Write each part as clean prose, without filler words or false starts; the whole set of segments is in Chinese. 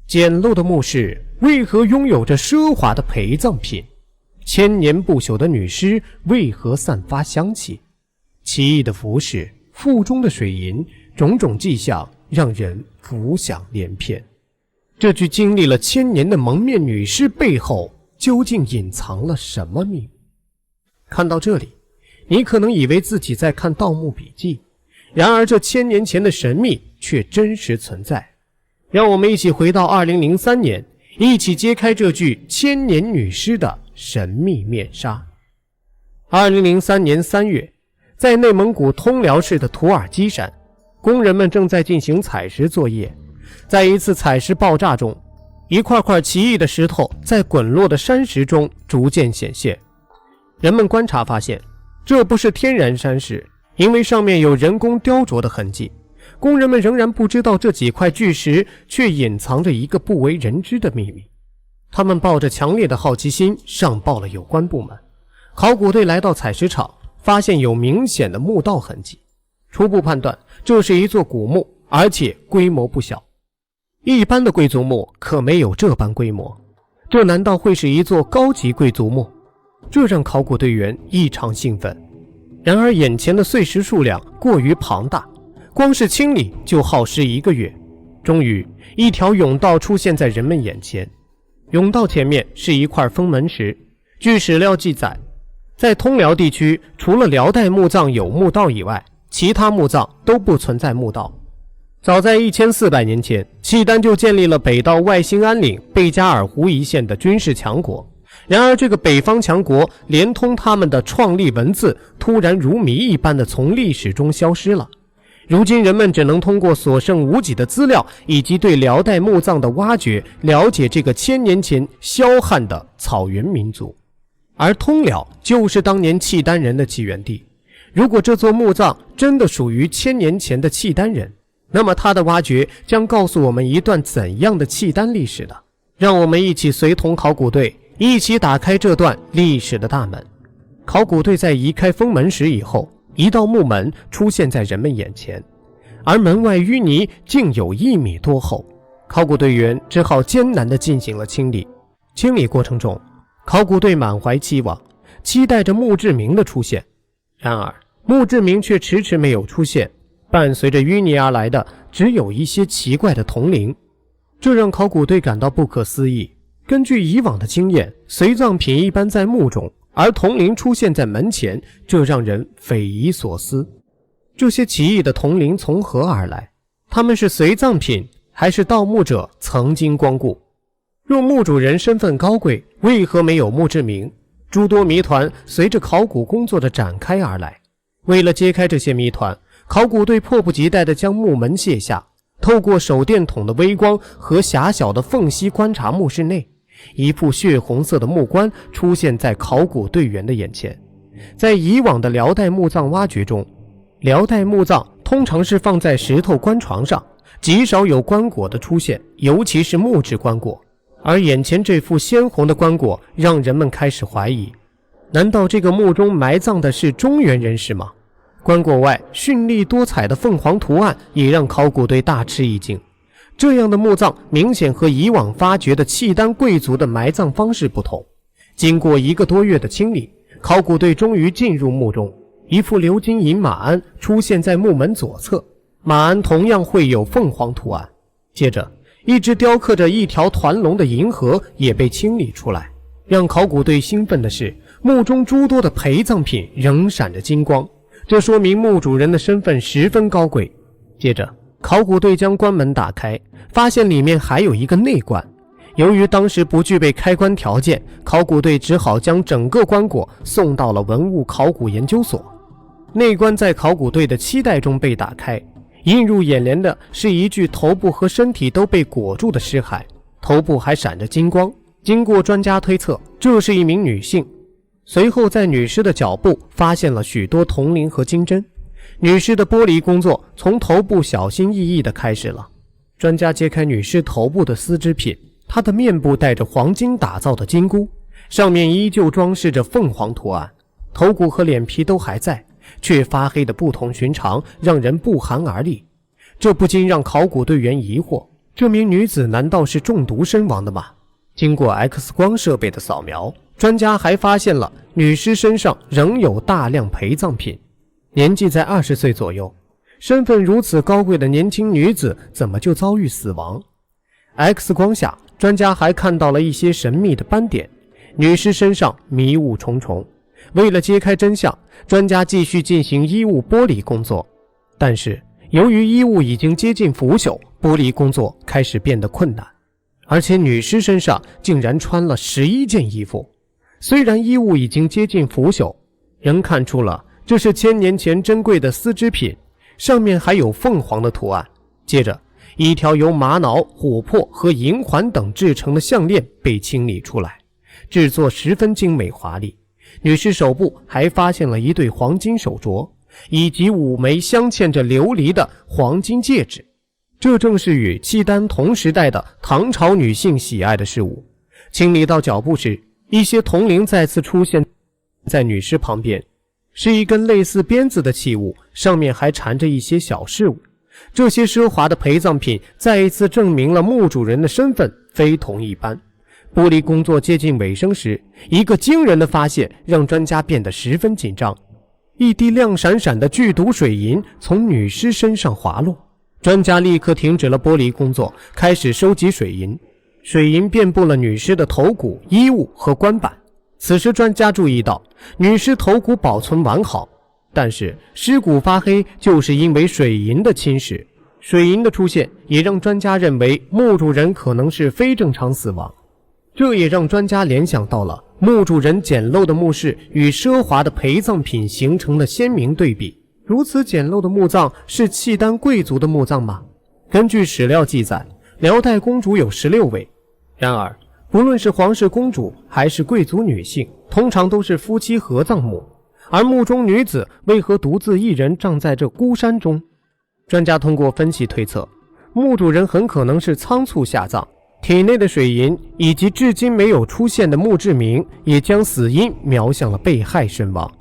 简陋的墓室为何拥有着奢华的陪葬品？千年不朽的女尸为何散发香气？奇异的服饰，腹中的水银，种种迹象让人浮想联翩。这具经历了千年的蒙面女尸背后究竟隐藏了什么秘密？看到这里，你可能以为自己在看《盗墓笔记》，然而这千年前的神秘却真实存在。让我们一起回到2003年，一起揭开这具千年女尸的神秘面纱。2003年3月，在内蒙古通辽市的土尔基山，工人们正在进行采石作业。在一次采石爆炸中，一块块奇异的石头在滚落的山石中逐渐显现。人们观察发现，这不是天然山石，因为上面有人工雕琢的痕迹。工人们仍然不知道这几块巨石却隐藏着一个不为人知的秘密。他们抱着强烈的好奇心上报了有关部门。考古队来到采石场，发现有明显的墓道痕迹，初步判断这是一座古墓，而且规模不小。一般的贵族墓可没有这般规模，这难道会是一座高级贵族墓？这让考古队员异常兴奋。然而眼前的碎石数量过于庞大，光是清理就耗时1个月。终于，一条甬道出现在人们眼前。甬道前面是一块封门石。据史料记载，在通辽地区，除了辽代墓葬有墓道以外，其他墓葬都不存在墓道。早在1400年前，契丹就建立了北到外兴安岭、贝加尔湖一线的军事强国。然而这个北方强国连同他们的创立文字突然如谜一般的从历史中消失了。如今人们只能通过所剩无几的资料以及对辽代墓葬的挖掘，了解这个1000年前萧汉的草原民族。而通辽就是当年契丹人的起源地。如果这座墓葬真的属于1000年前的契丹人，那么它的挖掘将告诉我们一段怎样的契丹历史呢？让我们一起随同考古队一起打开这段历史的大门。考古队在移开封门石以后，一道木门出现在人们眼前，而门外淤泥竟有1米多厚。考古队员只好艰难地进行了清理。清理过程中，考古队满怀期望，期待着墓志铭的出现。然而墓志铭却迟迟没有出现，伴随着淤泥而来的只有一些奇怪的铜铃。这让考古队感到不可思议。根据以往的经验，随葬品一般在墓中，而铜铃出现在门前，这让人匪夷所思。这些奇异的铜铃从何而来？它们是随葬品，还是盗墓者曾经光顾？若墓主人身份高贵，为何没有墓志铭？诸多谜团随着考古工作的展开而来。为了揭开这些谜团，考古队迫不及待地将木门卸下，透过手电筒的微光和狭小的缝隙观察墓室内。一副血红色的木棺出现在考古队员的眼前。在以往的辽代墓葬挖掘中，辽代墓葬通常是放在石头棺床上，极少有棺椁的出现，尤其是木质棺椁。而眼前这副鲜红的棺椁让人们开始怀疑，难道这个墓中埋葬的是中原人士吗？棺椁外绚丽多彩的凤凰图案也让考古队大吃一惊。这样的墓葬明显和以往发掘的契丹贵族的埋葬方式不同。经过1个多月的清理，考古队终于进入墓中。一副鎏金银马鞍出现在墓门左侧，马鞍同样绘有凤凰图案。接着，一只雕刻着一条团龙的银盒也被清理出来。让考古队兴奋的是，墓中诸多的陪葬品仍闪着金光，这说明墓主人的身份十分高贵。接着，考古队将棺门打开，发现里面还有一个内棺。由于当时不具备开棺条件，考古队只好将整个棺椁送到了文物考古研究所。内棺在考古队的期待中被打开，映入眼帘的是一具头部和身体都被裹住的尸骸，头部还闪着金光。经过专家推测，这是一名女性。随后在女尸的脚部发现了许多铜铃和金针。女尸的剥离工作从头部小心翼翼地开始了。专家揭开女尸头部的丝织品，她的面部带着黄金打造的金箍，上面依旧装饰着凤凰图案，头骨和脸皮都还在，却发黑的不同寻常，让人不寒而栗。这不禁让考古队员疑惑，这名女子难道是中毒身亡的吗？经过 X 光设备的扫描，专家还发现了女尸身上仍有大量陪葬品，年纪在20岁左右，身份如此高贵的年轻女子怎么就遭遇死亡？ X 光下，专家还看到了一些神秘的斑点，女尸身上迷雾重重。为了揭开真相，专家继续进行衣物剥离工作，但是由于衣物已经接近腐朽，剥离工作开始变得困难，而且女尸身上竟然穿了11件衣服。虽然衣物已经接近腐朽，仍看出了这是1000年前珍贵的丝织品，上面还有凤凰的图案。接着，一条由玛瑙、琥珀和银环等制成的项链被清理出来，制作十分精美华丽。女尸手部还发现了一对黄金手镯，以及5枚镶嵌着琉璃的黄金戒指。这正是与契丹同时代的唐朝女性喜爱的事物。清理到脚部时，一些铜铃再次出现在女尸旁边，是一根类似鞭子的器物，上面还缠着一些小饰物。这些奢华的陪葬品再一次证明了墓主人的身份非同一般。剥离工作接近尾声时，一个惊人的发现让专家变得十分紧张。一滴亮闪闪的剧毒水银从女尸身上滑落，专家立刻停止了剥离工作，开始收集水银。水银遍布了女尸的头骨、衣物和棺板。此时专家注意到，女尸头骨保存完好，但是尸骨发黑就是因为水银的侵蚀。水银的出现也让专家认为墓主人可能是非正常死亡，这也让专家联想到了墓主人简陋的墓室与奢华的陪葬品形成了鲜明对比。如此简陋的墓葬是契丹贵族的墓葬吗？根据史料记载，辽代公主有16位。然而不论是皇室公主还是贵族女性，通常都是夫妻合葬墓，而墓中女子为何独自一人葬在这孤山中？专家通过分析推测，墓主人很可能是仓促下葬，体内的水银以及至今没有出现的墓志铭也将死因瞄向了被害身亡，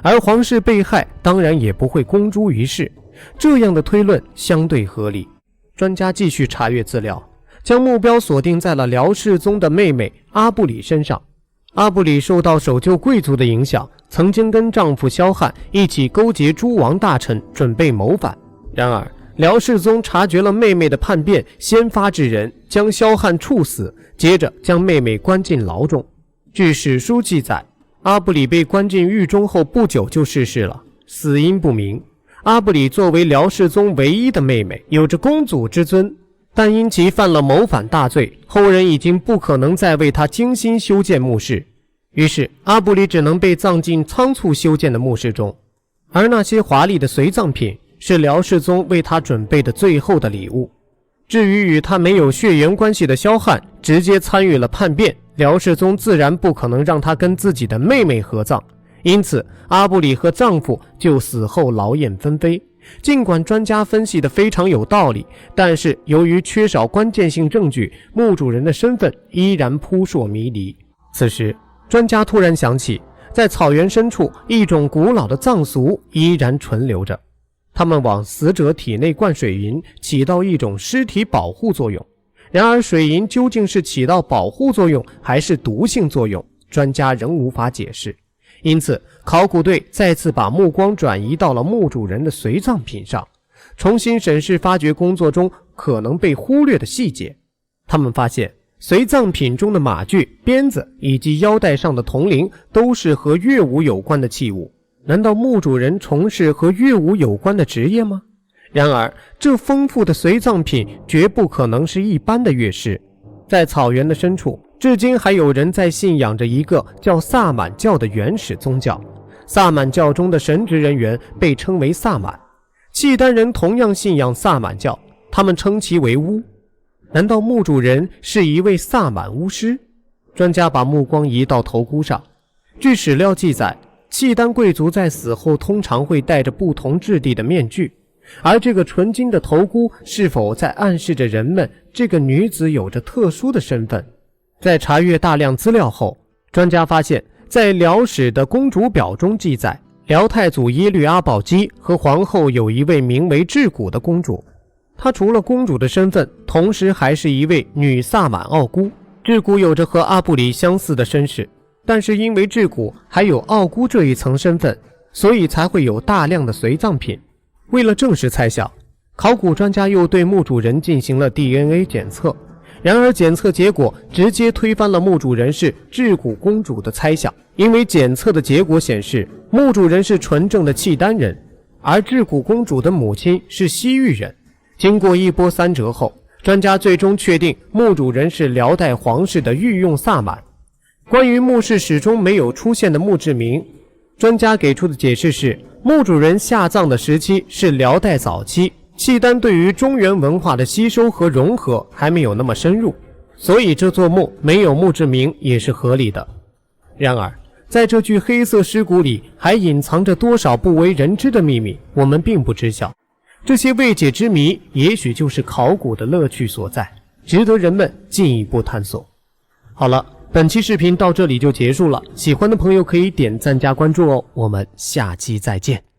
而皇室被害当然也不会公诸于世，这样的推论相对合理。专家继续查阅资料，将目标锁定在了辽世宗的妹妹阿布里身上。阿布里受到守旧贵族的影响，曾经跟丈夫萧翰一起勾结诸王大臣，准备谋反。然而辽世宗察觉了妹妹的叛变，先发制人，将萧翰处死，接着将妹妹关进牢中。据史书记载，阿布里被关进狱中后不久就逝世了，死因不明。阿布里作为辽世宗唯一的妹妹，有着公主之尊，但因其犯了谋反大罪，后人已经不可能再为她精心修建墓室，于是阿布里只能被葬进仓促修建的墓室中。而那些华丽的随葬品是辽世宗为他准备的最后的礼物。至于与他没有血缘关系的萧翰直接参与了叛变，辽世宗自然不可能让他跟自己的妹妹合葬，因此阿布里和丈夫就死后劳燕分飞。尽管专家分析的非常有道理，但是由于缺少关键性证据，墓主人的身份依然扑朔迷离。此时专家突然想起，在草原深处一种古老的葬俗依然存留着，他们往死者体内灌水银，起到一种尸体保护作用。然而水银究竟是起到保护作用还是毒性作用，专家仍无法解释。因此考古队再次把目光转移到了墓主人的随葬品上，重新审视发掘工作中可能被忽略的细节。他们发现随葬品中的马具、鞭子以及腰带上的铜铃都是和乐舞有关的器物。难道墓主人从事和乐舞有关的职业吗？然而这丰富的随葬品绝不可能是一般的乐师。在草原的深处，至今还有人在信仰着一个叫萨满教的原始宗教。萨满教中的神职人员被称为萨满，契丹人同样信仰萨满教，他们称其为巫。难道墓主人是一位萨满巫师？专家把目光移到头箍上。据史料记载，契丹贵族在死后通常会戴着不同质地的面具，而这个纯金的头箍是否在暗示着人们这个女子有着特殊的身份？在查阅大量资料后，专家发现在辽史的公主表中记载，辽太祖耶律阿保机和皇后有一位名为智古的公主，她除了公主的身份，同时还是一位女萨满奥姑。智古有着和阿布里相似的身世，但是因为智古还有奥姑这一层身份，所以才会有大量的随葬品。为了证实猜想，考古专家又对墓主人进行了 DNA 检测，然而检测结果直接推翻了墓主人是智古公主的猜想，因为检测的结果显示墓主人是纯正的契丹人，而智古公主的母亲是西域人。经过一波三折后，专家最终确定墓主人是辽代皇室的御用萨满。关于墓室始终没有出现的墓志铭，专家给出的解释是，墓主人下葬的时期是辽代早期，契丹对于中原文化的吸收和融合还没有那么深入，所以这座墓没有墓志铭也是合理的。然而，在这具黑色尸骨里还隐藏着多少不为人知的秘密，我们并不知晓。这些未解之谜也许就是考古的乐趣所在，值得人们进一步探索。好了，本期视频到这里就结束了，喜欢的朋友可以点赞加关注哦，我们下期再见。